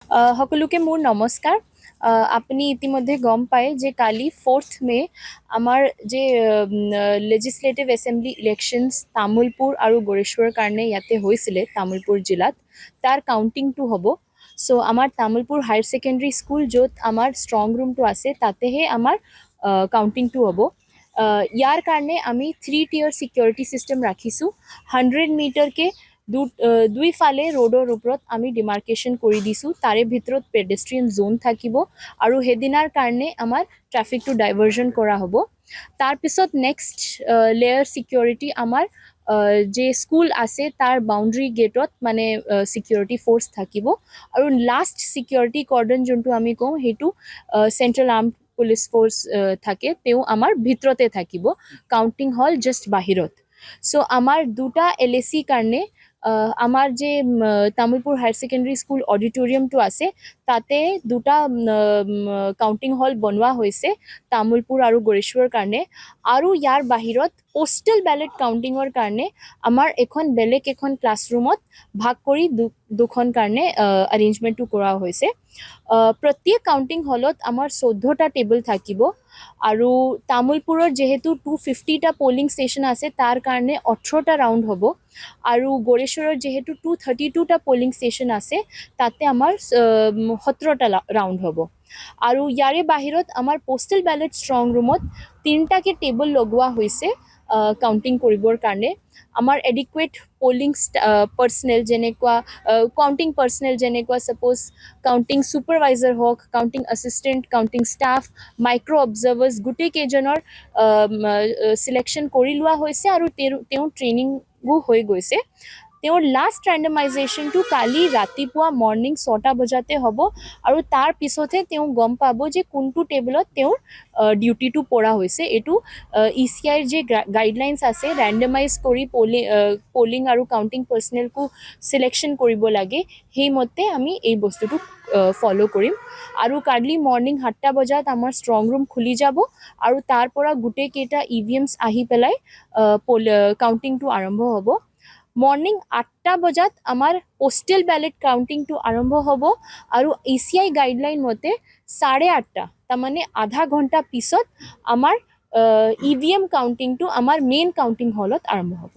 সকলোকে মোৰ নমস্কাৰ। আপুনি ইতিমধ্যে গম পায় যে কালি 4th মে আমাৰ যে লেজিসলেটিভ এছেম্বলি ইলেকশ্যনছ তামুলপুৰ আৰু গড়েশ্বৰৰ কাৰণে ইয়াতে হৈছিলে তামুলপুৰ জিলাত তাৰ কাউণ্টিংটো হ'ব। চ' আমাৰ তামুলপুৰ হায়াৰ ছেকেণ্ডেৰী স্কুল য'ত আমাৰ ষ্ট্ৰং ৰুমটো আছে তাতেহে আমাৰ কাউণ্টিংটো হ'ব। ইয়াৰ কাৰণে আমি 3-tier ছিকিউৰিটি ছিষ্টেম ৰাখিছোঁ। 100 মিটাৰকে দুইফালে ৰোডৰ ওপৰত আমি ডিমাৰ্কেশ্যন কৰি দিছোঁ। তাৰে ভিতৰত পেডেষ্ট্ৰিয়ান জোন থাকিব আৰু সেইদিনাৰ কাৰণে আমাৰ ট্ৰাফিকটো ডাইভাৰ্জন কৰা হ'ব। তাৰপিছত নেক্সট লেয়াৰ ছিকিউৰিটি আমাৰ যে স্কুল আছে তাৰ বাউণ্ডেৰী গেটত মানে ছিকিউৰিটি ফ'ৰ্চ থাকিব আৰু লাষ্ট ছিকিউৰিটি কৰ্ডন যোনটো আমি কওঁ সেইটো চেণ্ট্ৰেল আৰ্ম পুলিচ ফ'ৰ্চ থাকে, তেওঁ আমাৰ ভিতৰতে থাকিব, কাউণ্টিং হল জাষ্ট বাহিৰত। চ' আমাৰ দুটা LAC কাৰণে আমাৰ যে তামুলপুৰ হায়াৰ ছেকেণ্ডেৰী স্কুল অডিটৰিয়ামটো আছে তাতে দুটা কাউণ্টিং হল বনোৱা হৈছে তামুলপুৰ আৰু গড়েশ্বৰৰ কাৰণে। আৰু ইয়াৰ বাহিৰত পোষ্টেল বেলেট কাউণ্টিঙৰ কাৰণে আমাৰ বেলেগ এখন ক্লাছৰুমত ভাগ কৰি দুখন কাৰণে এৰেঞ্জমেণ্টটো কৰা হৈছে। প্ৰত্যেক কাউণ্টিং হলত আমাৰ 14টা টেবুল থাকিব আৰু তামুলপুৰৰ যিহেতু 250টা পলিং ষ্টেচন আছে তাৰ কাৰণে 18টা ৰাউণ্ড হ'ব আৰু গড়েশ্বৰৰ যিহেতু 232টা পলিং ষ্টেচন আছে তাতে আমাৰ 17টা ৰাউণ্ড হ'ব। আৰু ইয়াৰে বাহিৰত আমাৰ পোষ্টেল বেলেট ষ্ট্ৰং ৰুমত 3টাকে টেবুল লগোৱা হৈছে কাউণ্টিং কৰিবৰ কাৰণে। আমাৰ এডিকুৱেট পলিং পাৰ্চনেল যেনেকুৱা কাউণ্টিং পাৰ্চনেল যেনেকুৱা ছাপ'জ কাউণ্টিং ছুপাৰভাইজাৰ হওক, counting assistant, counting staff, micro' observers গোটেইকেইজনৰ চিলেকশ্যন কৰি লোৱা হৈছে আৰু তেওঁ ট্ৰেইনিঙো হৈ গৈছে। তেওঁৰ লাষ্ট ৰেণ্ডমাইজেশ্যনটো কালি ৰাতিপুৱা মৰ্ণিং 6টা বজাতে হ'ব আৰু তাৰ পিছতহে তেওঁ গম পাব যে কোনটো টেবুলত তেওঁৰ ডিউটিটো পৰা হৈছে। এইটো ECIৰ যে গাইডলাইনছ আছে ৰেণ্ডমাইজ কৰি পলিং আৰু কাউণ্টিং পাৰ্চনেলকো চিলেকশ্যন কৰিব লাগে, সেইমতে আমি এই বস্তুটো ফ'ল' কৰিম। আৰু কালি মৰ্ণিং 7টা বজাত আমাৰ ষ্ট্ৰং ৰুম খুলি যাব আৰু তাৰ পৰা গোটেইকেইটা EVMs আহি পেলাই কাউণ্টিংটো আৰম্ভ হ'ব। মৰ্ণিং 8টা বজাত আমাৰ পোষ্টেল বেলেট কাউণ্টিংটো আৰম্ভ হ'ব আৰু ECI গাইডলাইন মতে 8:30 তাৰমানে আধা ঘণ্টা পিছত আমাৰ EVM কাউণ্টিংটো আমাৰ মেইন কাউণ্টিং হলত আৰম্ভ হ'ব।